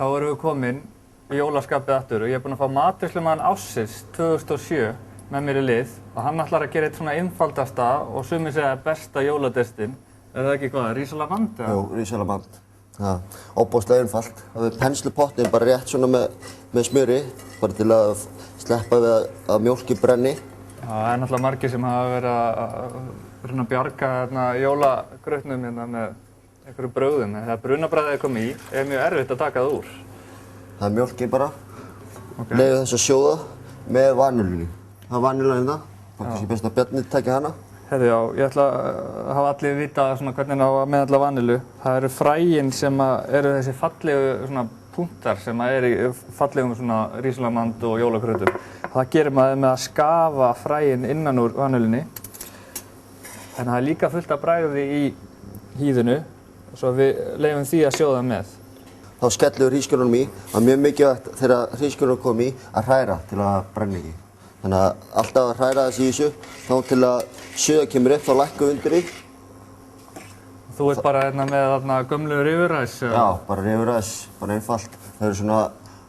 Þá erum við komin í jólaskapið aftur og ég er búinn að fá matreiðslumann ársins 2007 með mér í lið og hann ætlar að gera eitt svona einfaldasta og sumir segja besta jóladestin. Er það ekki hvað, rísalamand? Jú, rísalamand. Það er óbúslega einfalt. Það er penslupottin bara rétt svona með smjöri, bara til að sleppa við að mjólkin brenni. Já, það er náttúrulega margir sem hafa verið að bjarga jólagrautnum með einhverju brögðum. Þegar brunabragðið er komið í, er mjög erfitt að taka það úr. Það er mjólkin bara. Okay. Leyfið þess að sjóða með vanilunni. Það er vanilun hérna. Það er kannski best að Bjarni taki hana. Herri, já, ég ætla að hafa allir vita hvernig á að meðhöndla vanilu. Það eru fræin sem eru þessi fallegu punktar sem eru í fallegum rísalamand og jólagrautum. Það gerir maður með að skafa fræin innan úr vanilunni. En það er líka fullt af bragði í hýðinu, svo við leyfum því að sjóða með. Þá skellum við hrísgrjónunum í. Það er mjög mikilvægt þegar hrísgrjónunum kom í að hræra til að brenna ekki. Þannig að alltaf að hræra þessi í þessu, þá til að suða kemur upp, þá lækkum við undir í. Þú ert bara með gömlu rifuræs? Já, bara rifuræs, bara einfalt. Það eru svona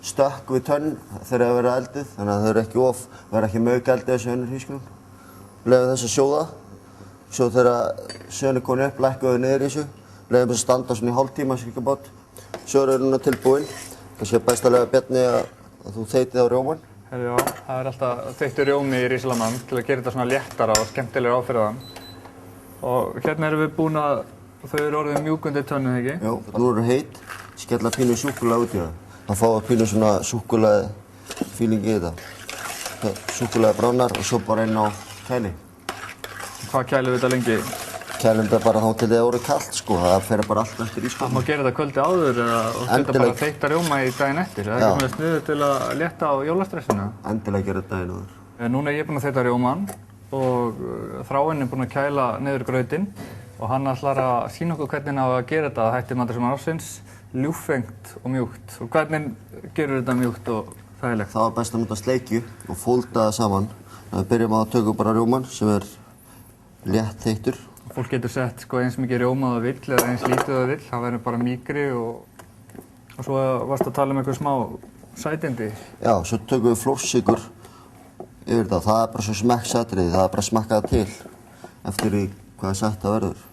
stökk við tönn þegar það verður elduð, þannig að þau eru ekki verður ekki mög eldið þessu önnur hrísgrjón. Leyfum þess að sjóða. Svo þegar suðan er komin upp, lækkum við niður í þessu. Leyfum þess að standa svona í hálftíma cirka bát. Svo er hún tilbúin. Kannski er best að leyfa Bjarni að þú þeytið á rjómann. Herri, já, það er alltaf þeyttur rjómi í rísalamand til að gera þetta svona léttara og skemmtilegra áferðan. Og hérna erum við búin að þau eru orðin mjúk undir tönnu, ekki? Jú, nú eru heitt. Skella pínu súkkulaði út í það. Þá fáum við pínu svona súkkulaði fílingi í þetta. Súkkulaði bránar og svo bara inn á kæli. Hvað kælum við þetta lengi? Kælum þetta bara þá til það orðið kallt, sko. Það fer bara allt eftir ískapnum. Það má gera þetta kvöldi áður og setja bara þeytta rjóma í daginn eftir. Það er ekki með sniður til að létta á jólastressinu. Endilega gera þetta daginn áður. Núna er ég búinn að þeytta rjómann og Þráinn er búinn að kæla niður grautinn og hann ætlar að sýna okkur hvernig á að gera þetta að hætti matreiðslumann ársins, ljúffengt og mjúkt. Og hvernig gerur þetta mjúkt og þægilegt? Það var best að nota sleikju og fólda það saman. Við byrjum að taka bara rjómann sem er létt þeyttur. Fólk getur sett eins mikið rjóma það vill eða eins lítið það vill. Það verður bara mýkri og svo varst að tala um einhver smá sætindi. Já, svo tökum við flórsykur yfir það. Það er bara svo smekksatriði. Það er bara að smakka það til eftir í hvaða sætt það verður.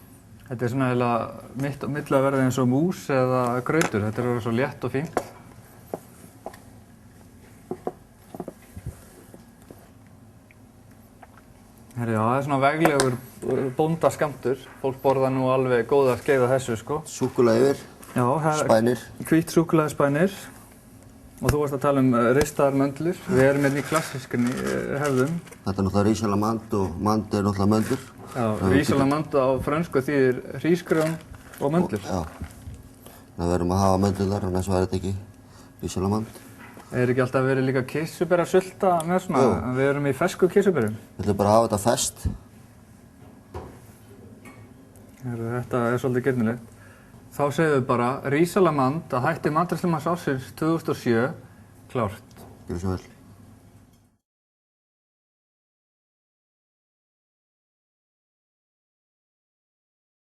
Þetta er svona eiginlega mitt á milli að verða eins og mús eða grautur. Þetta er orðið svo létt og fínt. Herri, já, það er svona veglegur bóndaskammtur. Fólk borða nú alveg góða skeið af þessu, sko. Súkkulaði yfir, spænir. Hvít súkkulaði spænir. Og þú varst að tala um ristaðar möndlur. Við erum hérna í klassískunni hefðum. Þetta er náttúrulega rísalamand og mand er náttúrulega möndlur. Já, rísalamand á frönsku þýðir hrísgrjón og möndlur. Já. Við verðum að hafa möndlur þar, annars væri þetta ekki rísalamand. Er ekki alltaf verið líka kirsuberjasulta með svona? Jú. Við erum í fersku kirsuberjum. Við ætlum bara að hafa þetta fest. Þetta er svolítið girnilegt. Þá segjum við bara rísalamand að hætti matreiðslumanns ársins 2007 klárt. Gjörðu svo vel.